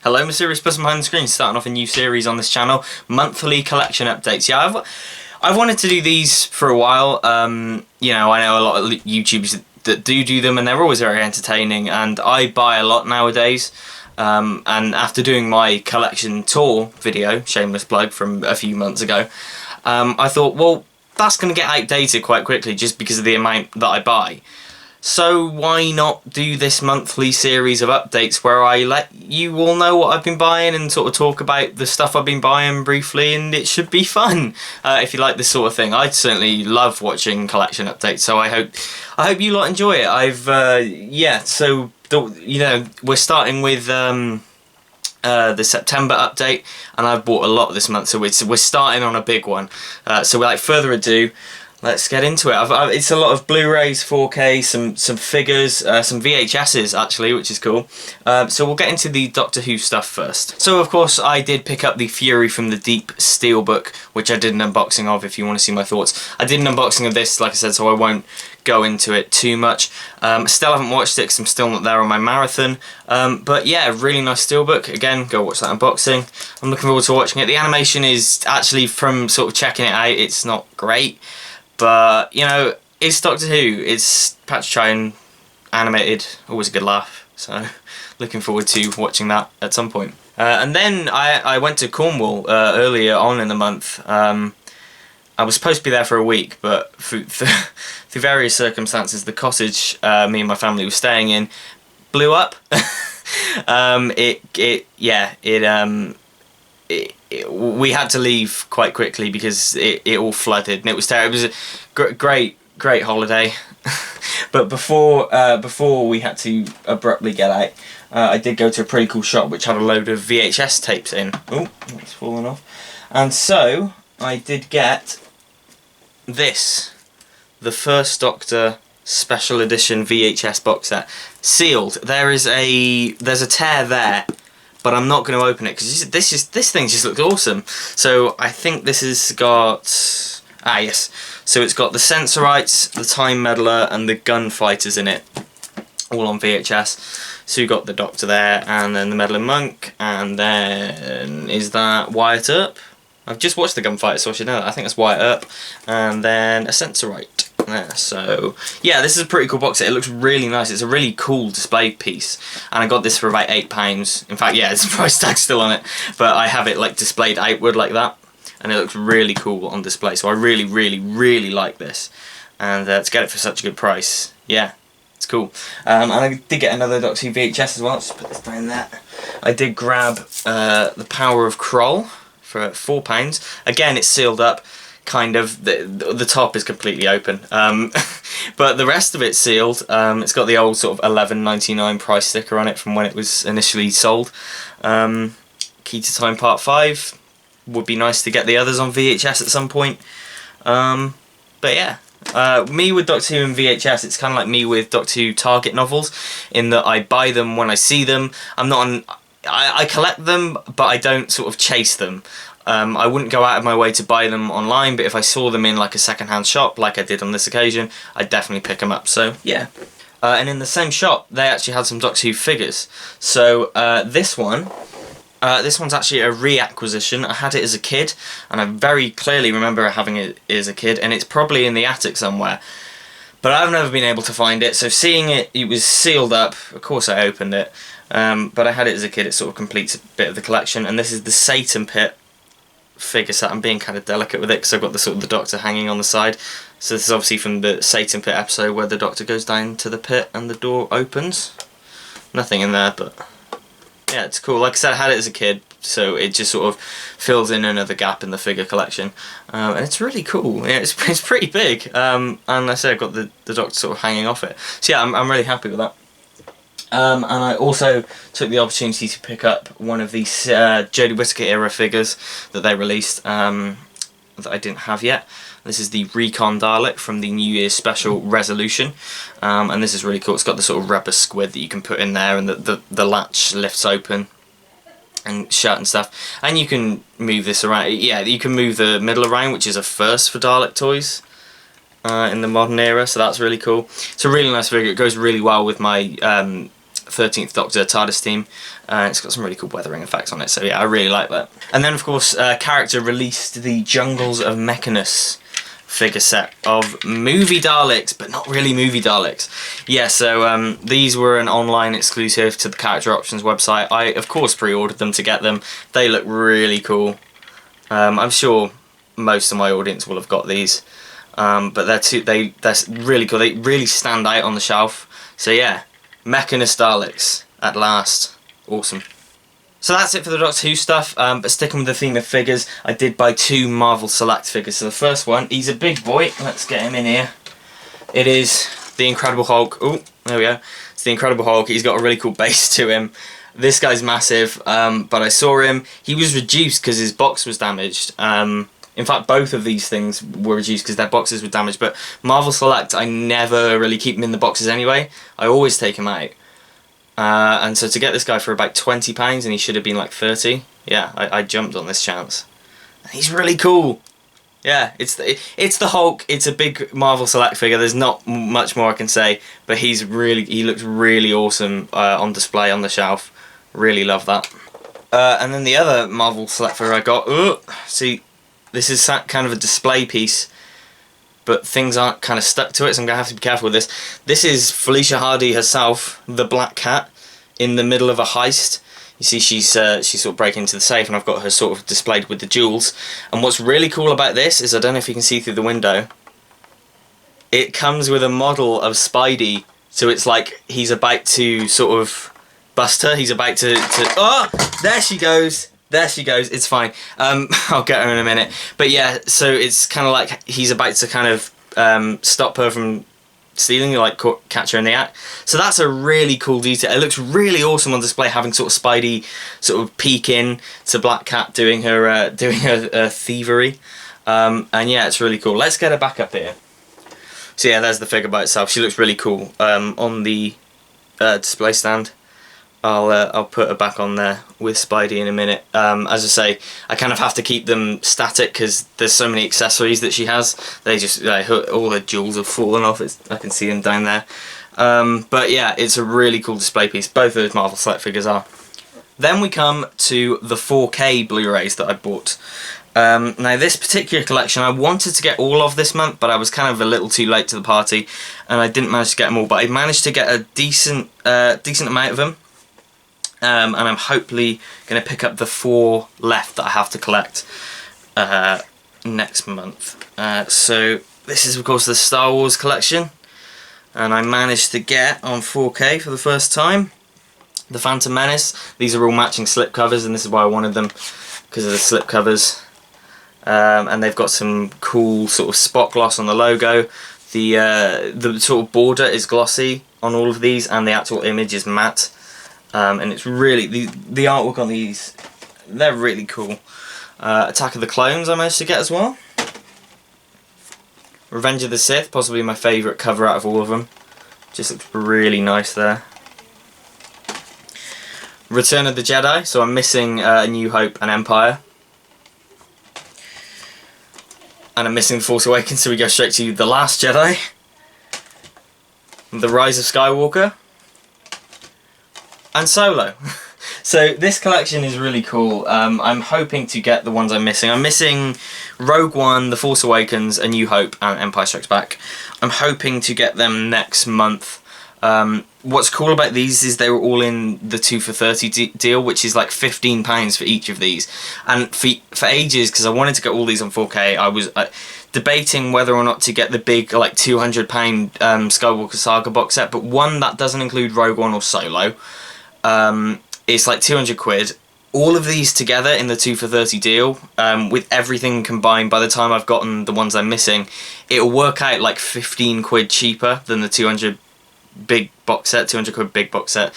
Hello, mysterious person behind the screen, starting off a new series on this channel, monthly collection updates. Yeah, I've wanted to do these for a while. You know, I know a lot of YouTubers that do them, and they're always very entertaining, and I buy a lot nowadays. And after doing my collection tour video, shameless plug, from a few months ago, I thought, well, that's going to get outdated quite quickly just because of the amount that I buy. So why not do this monthly series of updates where I let you all know what I've been buying and sort of talk about the stuff I've been buying briefly, and it should be fun if you like this sort of thing. I certainly love watching collection updates, so I hope you lot enjoy it. Yeah, so you know, we're starting with the September update, and I've bought a lot this month, so we're starting on a big one. So without further ado, let's get into it. It's a lot of Blu-rays, 4K, some figures, some VHSs actually, which is cool. So we'll get into the Doctor Who stuff first. So of course I did pick up the Fury from the Deep Steelbook, which I did an unboxing of if you want to see my thoughts. I did an unboxing of this, like I said, so I won't go into it too much. Still haven't watched it because I'm still not there on my marathon. But yeah, really nice steelbook. Again, go watch that unboxing. I'm looking forward to watching it. The animation is actually, from sort of checking it out, it's not great. But, you know, it's Doctor Who, it's Patrick Troughton animated, always a good laugh, so looking forward to watching that at some point. And then I went to Cornwall earlier on in the month. I was supposed to be there for a week, but through various circumstances, the cottage me and my family were staying in blew up. We had to leave quite quickly because it all flooded, and it was terrible. It was a great holiday. But before we had to abruptly get out, I did go to a pretty cool shop which had a load of VHS tapes in. Oh, it's fallen off. And so I did get this, the First Doctor Special Edition VHS box set, sealed. There's a tear there, but I'm not going to open it because this thing just looks awesome. So I think this has got, yes, so it's got the Sensorites, the Time Meddler, and the Gunfighters in it, all on VHS. So you got the Doctor there, and then the Meddling Monk, and then is that Wyatt Earp? I've just watched the Gunfighter, so I should know that. I think that's Wyatt Earp, and then a Sensorite there. So yeah, this is a pretty cool box set. It looks really nice. It's a really cool display piece, and I got this for about £8. In fact, yeah, it's the price tag still on it, but I have it like displayed outward like that, and it looks really cool on display. So I really like this, and to get it for such a good price, yeah, it's cool. And I did get another Doctor Who VHS as well. Let's put this down there. I did grab The Power of Kroll for £4. Again, it's sealed up. Kind of, the top is completely open, but the rest of it's sealed. It's got the old sort of $11.99 price sticker on it from when it was initially sold. Key to Time Part 5. Would be nice to get the others on VHS at some point. But yeah, me with Doctor Who and VHS, it's kind of like me with Doctor Who Target novels, in that I buy them when I see them. I collect them, but I don't sort of chase them. I wouldn't go out of my way to buy them online, but if I saw them in like a second-hand shop, like I did on this occasion, I'd definitely pick them up, so yeah. And in the same shop, they actually had some Doctor Who figures. So this one's actually a reacquisition. I had it as a kid, and I very clearly remember having it as a kid, and it's probably in the attic somewhere. But I've never been able to find it, so seeing it was sealed up. Of course I opened it, but I had it as a kid. It sort of completes a bit of the collection, and this is the Satan Pit figure set. I'm being kind of delicate with it because I've got the sort of the Doctor hanging on the side. So this is obviously from the Satan Pit episode where the Doctor goes down to the pit and the door opens. Nothing in there, but yeah, it's cool. Like I said, I had it as a kid, so it just sort of fills in another gap in the figure collection, and it's really cool. Yeah, it's pretty big, and like I said, I've got the Doctor sort of hanging off it. So yeah, I'm really happy with that. And I also took the opportunity to pick up one of these Jodie Whittaker era figures that they released that I didn't have yet. This is the Recon Dalek from the New Year's special Resolution, and this is really cool. It's got the sort of rubber squid that you can put in there, and the latch lifts open and shut and stuff. And you can move this around. Yeah, you can move the middle around, which is a first for Dalek toys in the modern era, so that's really cool. It's a really nice figure. It goes really well with my 13th Doctor TARDIS theme. It's got some really cool weathering effects on it, so yeah, I really like that. And then of course Character released the Jungles of Mechanus figure set of movie Daleks, but not really movie Daleks. Yeah, so these were an online exclusive to the Character Options website. I of course pre-ordered them to get them. They look really cool. I'm sure most of my audience will have got these, but they're really cool. They really stand out on the shelf. So yeah, Mechanus Daleks at last, awesome. So that's it for the Doctor Who stuff, but sticking with the theme of figures, I did buy 2 Marvel Select figures. So the first one, he's a big boy, let's get him in here. It is the Incredible Hulk. Oh, there we go. It's the Incredible Hulk. He's got a really cool base to him. This guy's massive, but I saw him. He was reduced because his box was damaged. In fact, both of these things were reduced because their boxes were damaged, but Marvel Select, I never really keep them in the boxes anyway. I always take them out. And so to get this guy for about £20, and he should have been like 30, yeah, I jumped on this chance. And he's really cool. Yeah, it's the Hulk. It's a big Marvel Select figure. There's not much more I can say, but he looks really awesome on display on the shelf. Really love that. And then the other Marvel Select figure I got. See, this is kind of a display piece, but things aren't kind of stuck to it, so I'm going to have to be careful with this. This is Felicia Hardy herself, the Black Cat, in the middle of a heist. You see she's sort of breaking into the safe, and I've got her sort of displayed with the jewels. And what's really cool about this is, I don't know if you can see through the window, it comes with a model of Spidey, so it's like he's about to sort of bust her, he's about to oh! There she goes! There she goes, it's fine. I'll get her in a minute. But yeah, so it's kind of like he's about to kind of stop her from stealing, like catch her in the act. So that's a really cool detail. It looks really awesome on display, having sort of Spidey sort of peek in to Black Cat doing her thievery. And yeah, it's really cool. Let's get her back up here. So yeah, there's the figure by itself. She looks really cool on the display stand. I'll put her back on there with Spidey in a minute. As I say, I kind of have to keep them static because there's so many accessories that she has. They just all her jewels have fallen off. I can see them down there. But yeah, it's a really cool display piece. Both of those Marvel Select figures are. Then we come to the 4K Blu-rays that I bought. Now this particular collection, I wanted to get all of this month, but I was kind of a little too late to the party, and I didn't manage to get them all. But I managed to get a decent amount of them. And I'm hopefully going to pick up the 4 left that I have to collect next month. So this is of course the Star Wars collection, and I managed to get on 4K for the first time the Phantom Menace. These are all matching slip covers, and this is why I wanted them, because of the slip covers. And they've got some cool sort of spot gloss on the logo. The sort of border is glossy on all of these, and the actual image is matte. And it's really, the artwork on these, they're really cool. Attack of the Clones I managed to get as well. Revenge of the Sith, possibly my favourite cover out of all of them. Just looks really nice there. Return of the Jedi, so I'm missing A New Hope and Empire. And I'm missing The Force Awakens, so we go straight to The Last Jedi. The Rise of Skywalker. And Solo. So this collection is really cool. I'm hoping to get the ones I'm missing. I'm missing Rogue One, The Force Awakens, A New Hope, and Empire Strikes Back. I'm hoping to get them next month. What's cool about these is they were all in the 2 for 30 deal, which is like £15 for each of these. And for ages, because I wanted to get all these on 4K, I was debating whether or not to get the big like £200 Skywalker Saga box set, but one that doesn't include Rogue One or Solo. It's like 200 quid. All of these together in the 2 for 30 deal, with everything combined, by the time I've gotten the ones I'm missing, it'll work out like 15 quid cheaper than the 200 big box set, 200 quid big box set,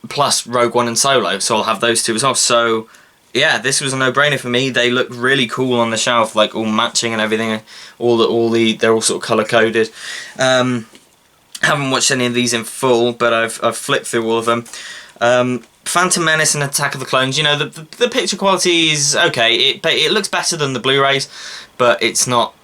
plus Rogue One and Solo, so I'll have those two as well. So yeah, this was a no-brainer for me. They look really cool on the shelf, like all matching and everything. They're all sort of color-coded. Haven't watched any of these in full, but I've flipped through all of them. Phantom Menace and Attack of the Clones, you know, the picture quality is okay. It looks better than the Blu-rays, but it's not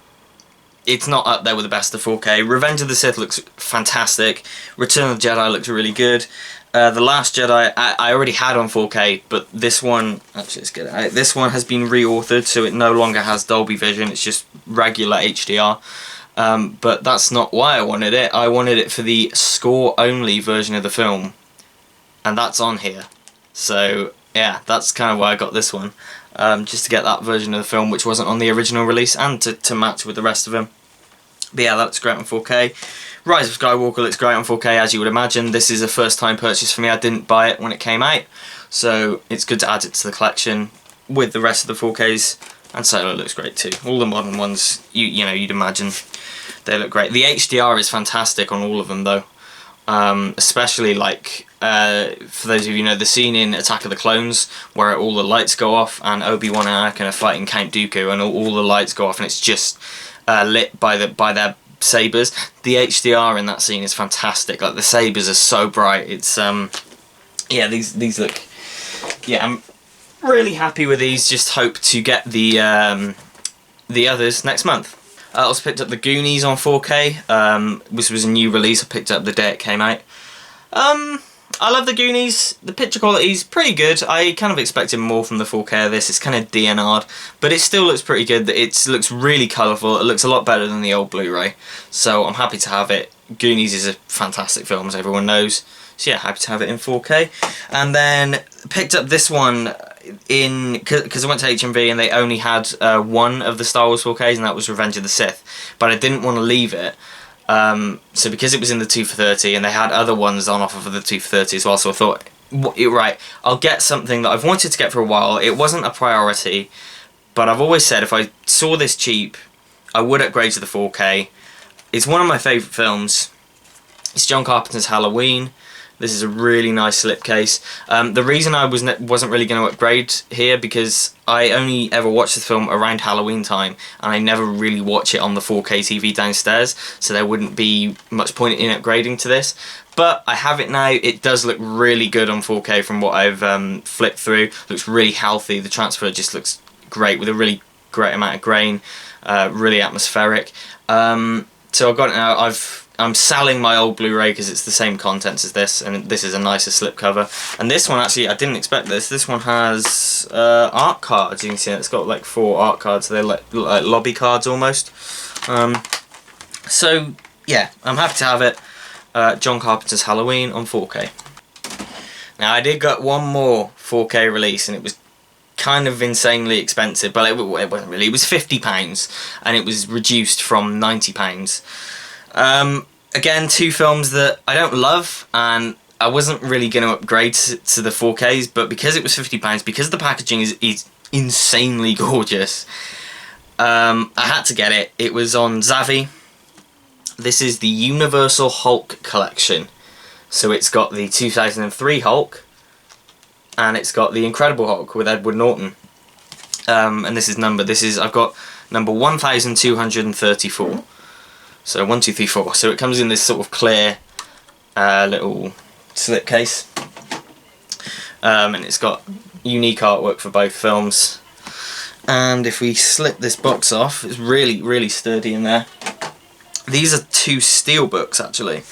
it's not up there with the best of 4K. Revenge of the Sith looks fantastic. Return of the Jedi looks really good. The Last Jedi I already had on 4K, but this one, actually let's get it out. This one has been reauthored, so it no longer has Dolby Vision, it's just regular HDR. But that's not why I wanted it. I wanted it for the score-only version of the film, and that's on here. So yeah, that's kind of why I got this one, just to get that version of the film which wasn't on the original release, and to match with the rest of them. But yeah, that looks great on 4K. Rise of Skywalker looks great on 4K, as you would imagine. This is a first time purchase for me. I didn't buy it when it came out, so it's good to add it to the collection with the rest of the 4Ks. And Solo looks great too. All the modern ones, you know, you'd imagine, they look great. The HDR is fantastic on all of them though. Especially like, for those of you who know, the scene in Attack of the Clones where all the lights go off and Obi-Wan and Anakin are fighting Count Dooku and all the lights go off and it's just lit by their sabers. The HDR in that scene is fantastic. Like, the sabers are so bright. It's yeah, these look, yeah, I'm really happy with these. Just hope to get the others next month. I also picked up the Goonies on 4K. This was a new release. I picked it up the day it came out. I love the Goonies. The picture quality is pretty good. I kind of expected more from the 4K of this. It's kind of DNR'd, but it still looks pretty good. It looks really colourful. It looks a lot better than the old Blu-ray, so I'm happy to have it. Goonies is a fantastic film, as everyone knows. So yeah, happy to have it in 4K. And then picked up this one because I went to HMV and they only had one of the Star Wars 4Ks, and that was Revenge of the Sith. But I didn't want to leave it. So because it was in the 2 for 30 and they had other ones on offer for the 2 for 30 as well, so I thought, right, I'll get something that I've wanted to get for a while. It wasn't a priority, but I've always said if I saw this cheap, I would upgrade to the 4K. It's one of my favourite films. It's John Carpenter's Halloween. This is a really nice slipcase. The reason I wasn't really going to upgrade here, because I only ever watched the film around Halloween time, and I never really watch it on the 4K TV downstairs, so there wouldn't be much point in upgrading to this. But I have it now. It does look really good on 4K from what I've flipped through. Looks really healthy. The transfer just looks great with a really great amount of grain, really atmospheric. So I've got it now. I'm selling my old Blu-ray because it's the same contents as this, and this is a nicer slipcover. And this one, actually, I didn't expect this. This one has art cards. You can see it's got like 4 art cards. They're like lobby cards almost. So yeah, I'm happy to have it. John Carpenter's Halloween on 4K. Now I did get one more 4K release, and it was kind of insanely expensive, but it wasn't really. It was £50, and it was reduced from £90. Again, 2 films that I don't love, and I wasn't really going to upgrade to the 4Ks, but because it was £50, because the packaging is insanely gorgeous, I had to get it. It was on Zavvi. This is the Universal Hulk collection. So it's got the 2003 Hulk, and it's got the Incredible Hulk with Edward Norton. And this is I've got number 1234. So 1, 2, 3, 4. So it comes in this sort of clear little slipcase, and it's got unique artwork for both films. And if we slip this box off, it's really, really sturdy in there. These are 2 steel books actually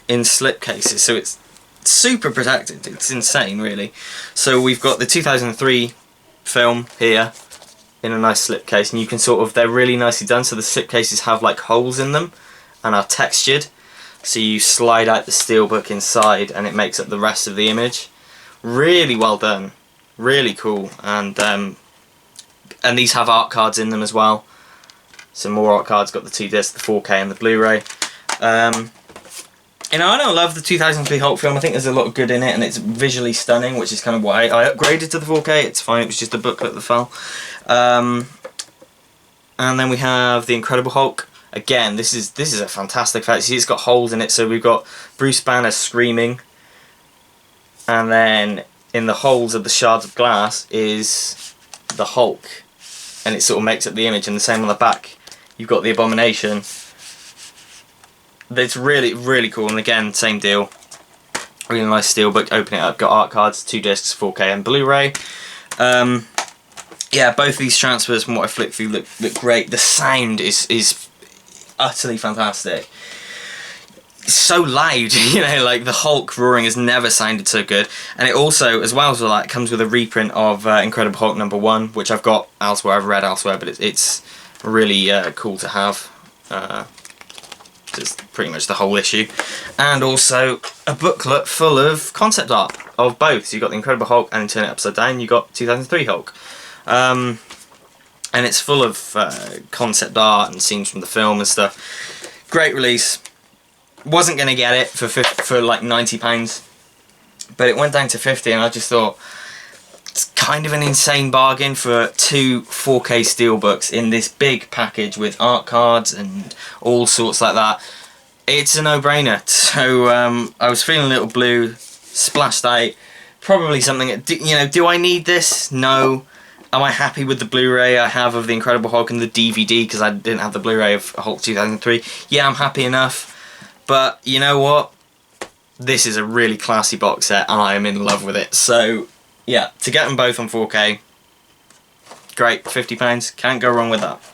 in slipcases, so it's super protected. It's insane, really. So we've got the 2003 film here in a nice slipcase, and you can they're really nicely done, so the slipcases have like holes in them and are textured, so you slide out the steelbook inside and it makes up the rest of the image. Really well done, really cool. And these have art cards in them as well, some more art cards. Got the 2 discs, the 4K and the Blu-ray. You know, I don't love the 2003 Hulk film. I think there's a lot of good in it, and it's visually stunning, which is kind of why I upgraded to the 4K. It's fine, it was just a booklet that fell. And then we have the Incredible Hulk. Again, this is a fantastic fact. See, it's got holes in it, so we've got Bruce Banner screaming, and then in the holes of the shards of glass is the Hulk, and it sort of makes up the image. And the same on the back, you've got the Abomination. It's really, really cool, and again, same deal. Really nice steelbook. Open it up, got art cards, 2 discs, 4K and Blu-ray. Yeah, both these transfers from what I flicked through look great. The sound is utterly fantastic. It's so loud, you know, like the Hulk roaring has never sounded so good. And it also, as well as that, comes with a reprint of Incredible Hulk #1, which I've got elsewhere, I've read elsewhere, but it's really cool to have. Just pretty much the whole issue. And also a booklet full of concept art of both. So you've got the Incredible Hulk and Turn It Upside Down, you've got 2003 Hulk. And it's full of concept art and scenes from the film and stuff. Great release. Wasn't going to get it for like £90, but it went down to 50, and I just thought it's kind of an insane bargain for 2 4K steelbooks in this big package with art cards and all sorts like that. It's a no-brainer. So I was feeling a little blue, splashed out. Probably something, you know, do I need this? No. Am I happy with the Blu-ray I have of the Incredible Hulk and the DVD, because I didn't have the Blu-ray of Hulk 2003? Yeah, I'm happy enough. But you know what? This is a really classy box set and I am in love with it. So yeah, to get them both on 4K, great, £50, can't go wrong with that.